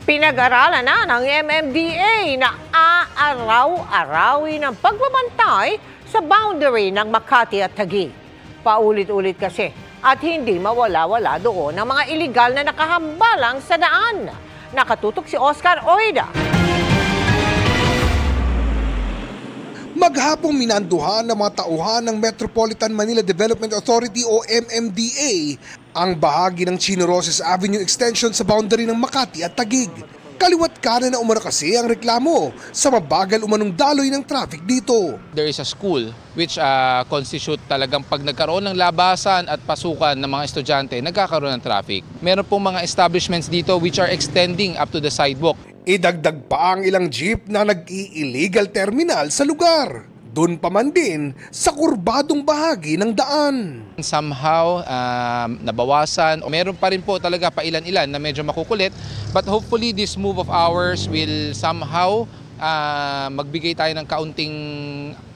Pinag-aralan na ng MMDA na aaraw-arawin ang pagbabantay sa boundary ng Makati at Taguig. Paulit-ulit kasi at hindi mawala-wala doon ang mga iligal na nakahambalang sa daan. Nakatutok si Oscar Oida. Maghapong minanduhan ng mga tauhan ng Metropolitan Manila Development Authority o MMDA ang bahagi ng Chino Roces Avenue Extension sa boundary ng Makati at Taguig. Kaliwat kanan na umano kasi ang reklamo sa mabagal umanong daloy ng traffic dito. There is a school which constitute talagang pag nagkaroon ng labasan at pasukan ng mga estudyante, nagkakaroon ng traffic. Meron pong mga establishments dito which are extending up to the sidewalk. Idagdag pa ang ilang jeep na nag-i-illegal terminal sa lugar. Doon pa man din sa kurbadong bahagi ng daan. Somehow nabawasan. Meron pa rin po talaga pailan-ilan na medyo makukulit. But hopefully this move of ours will somehow magbigay tayo ng kaunting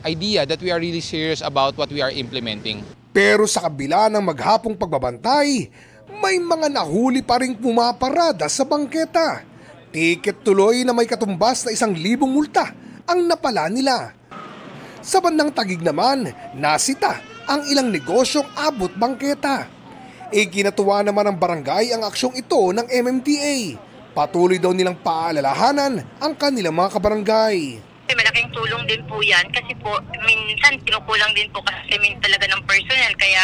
idea that we are really serious about what we are implementing. Pero sa kabila ng maghapong pagbabantay, may mga nahuli pa ring pumaparada sa bangketa. Tiket tuloy na may katumbas na 1,000 multa ang napala nila. Sa bandang Taguig naman, nasita ang ilang negosyong abot bangketa. Ikinatuwa naman ng barangay ang aksyong ito ng MMDA. Patuloy daw nilang paalalahanan ang kanilang mga kabarangay. Malaking tulong din po yan kasi po minsan kinukulang din po kasi talaga ng personnel kaya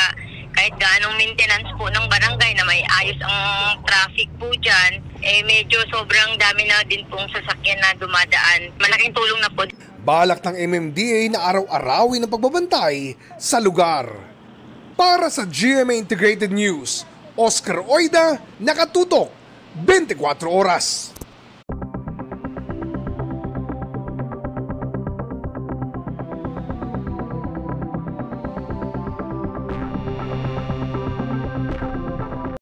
kahit gaanong maintenance po ng barangay na may ayos ang traffic po dyan, medyo sobrang dami na din pong sasakyan na dumadaan. Malaking tulong na po. Balak ng MMDA na araw-arawin ang pagbabantay sa lugar. Para sa GMA Integrated News, Oscar Oida, nakatutok 24 oras.